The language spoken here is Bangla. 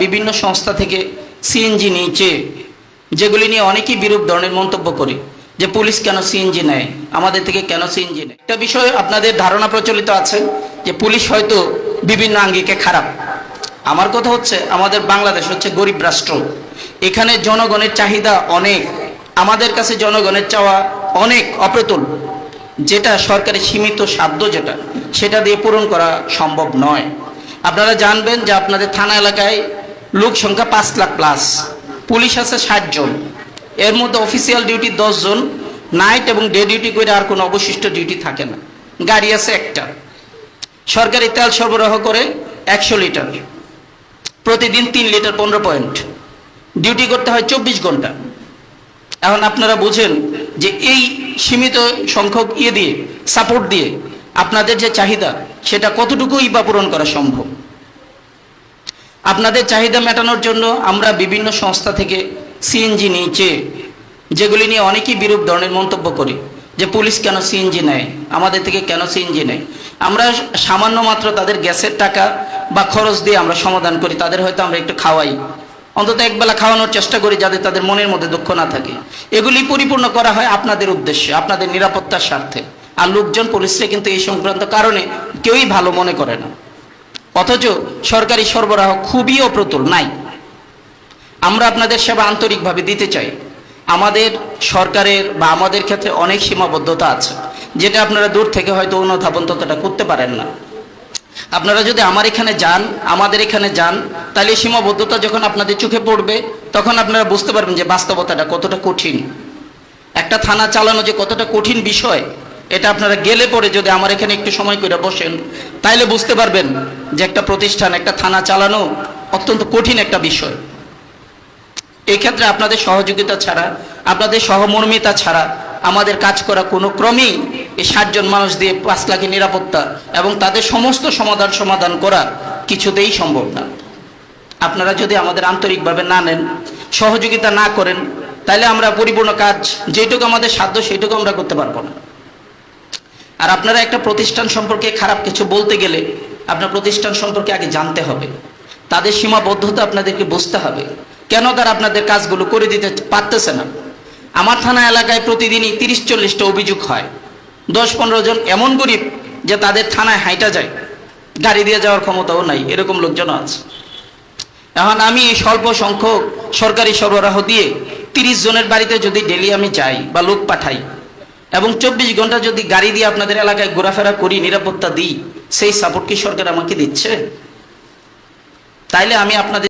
বিভিন্ন সংস্থা থেকে সিএনজি নিয়েছে, যেগুলি নিয়ে অনেকেই বিরূপ ধরনের মন্তব্য করে যে পুলিশ কেন সিএনজি নেয়, আমাদের থেকে কেন সিএনজি নেয়। একটা বিষয় আপনাদের ধারণা প্রচলিত আছে যে পুলিশ হয়তো বিভিন্ন আঙ্গিকে খারাপ। আমার কথা হচ্ছে আমাদের বাংলাদেশ হচ্ছে গরিব রাষ্ট্র, এখানে জনগণের চাহিদা অনেক, আমাদের কাছে জনগণের চাওয়া অনেক অপ্রতুল, যেটা সরকারের সীমিত সাধ্য সেটা দিয়ে পূরণ করা সম্ভব নয়। আপনারা জানবেন যে আপনাদের থানা এলাকায় লোক সংখ্যা 5 লাখ প্লাস, পুলিশ আছে 60 জন, এর মধ্যে অফিসিয়াল ডিউটি 10 জন, নাইট এবং ডে ডিউটি করে আর কোনো অবশিষ্ট ডিউটি থাকে না। গাড়ি আছে একটা, সরকারি তেল সরবরাহ করে 100 লিটার, প্রতিদিন 3 লিটার 15 পয়েন্ট, ডিউটি করতে হয় 24 ঘন্টা। এখন আপনারা বুঝেন যে এই সীমিত সংখ্যক দিয়ে সাপোর্ট দিয়ে আপনাদের যে চাহিদা সেটা কতটুকুই বা পূরণ করা সম্ভব। আপনাদের চাহিদা মেটানোর জন্য আমরা বিভিন্ন সংস্থা থেকে সিএনজি নিয়েছে, যেগুলি নিয়ে অনেকেই বিরূপ ধরনের মন্তব্য করি যে পুলিশ কেন সিএনজি নেয়, আমাদের থেকে কেন সিএনজি নেয়। আমরা সামান্য মাত্র তাদের গ্যাসের টাকা বা খরচ দিয়ে আমরা সমাধান করি, তাদের হয়তো আমরা একটু খাওয়াই, অন্তত একবেলা খাওয়ানোর চেষ্টা করি যাতে তাদের মনের মধ্যে দুঃখ না থাকে। এগুলি পরিপূর্ণ করা হয় আপনাদের উদ্দেশ্যে, আপনাদের নিরাপত্তার স্বার্থে। আর লোকজন পুলিশরা কিন্তু এই সংক্রান্ত কারণে কেউই ভালো মনে করে না, অথচ সরকারি সরবরাহ খুবই অপ্রতুল নাই। আমরা আপনাদের সেবা আন্তরিকভাবে দিতে চাই। আমাদের সরকারের বা আমাদের ক্ষেত্রে অনেক সীমাবদ্ধতা আছে, যেটা আপনারা দূর থেকে হয়তো অনুধাবন ততটা করতে পারেন না। আপনারা যদি আমাদের এখানে যান, তাহলে সীমাবদ্ধতা যখন আপনাদের চোখে পড়বে তখন আপনারা বুঝতে পারবেন যে বাস্তবতাটা কতটা কঠিন। একটা থানা চালানো যে কতটা কঠিন বিষয়, এটা আপনারা গেলে পরে যদি আমার এখানে একটু সময় করে বসেন তাইলে বুঝতে পারবেন যে একটা প্রতিষ্ঠান, একটা থানা চালানো অত্যন্ত কঠিন একটা বিষয়। এই ক্ষেত্রে আপনাদের সহযোগিতা ছাড়া, আপনাদের সহমর্মিতা ছাড়া আমাদের কাজ করা কোনো ক্রমেই এই 60 জন মানুষ দিয়ে 5 লাখের নিরাপত্তা এবং তাদের সমস্ত সমাধান করা কিছুতেই সম্ভব না। আপনারা যদি আমাদের আন্তরিকভাবে না নেন, সহযোগিতা না করেন, তাহলে আমরা পরিপূর্ণ কাজ যেটুকু আমাদের সাধ্য সেটুকু আমরা করতে পারবো না। আর আপনারা একটা প্রতিষ্ঠান সম্পর্কে খারাপ কিছু বলতে গেলে আপনার প্রতিষ্ঠান সম্পর্কে আগে জানতে হবে, তাদের সীমাবদ্ধতা আপনাদেরকে বুঝতে হবে, কেন তারা আপনাদের কাজগুলো করে দিতে পারতেছে না। আমার থানা এলাকায় প্রতিদিনই 30-40টা অভিযোগ হয়। 10-15 জন এমন গরিব যে তাদের থানায় হাইটা যায়, গাড়ি দিয়ে যাওয়ার ক্ষমতাও নাই, এরকম লোকজন আছে। এখন আমি স্বল্প সংখ্যক সরকারি সরবরাহ দিয়ে 30 জনের বাড়িতে যদি ডেলি আমি যাই বা লোক পাঠাই এবং 24 ঘন্টা যদি গাড়ি দিয়ে আপনাদের এলাকায় ঘোরাফেরা করি, নিরাপত্তা দিই, সেই সাপোর্ট কি সরকার আমাকে দিচ্ছে? তাইলে আমি আপনাদের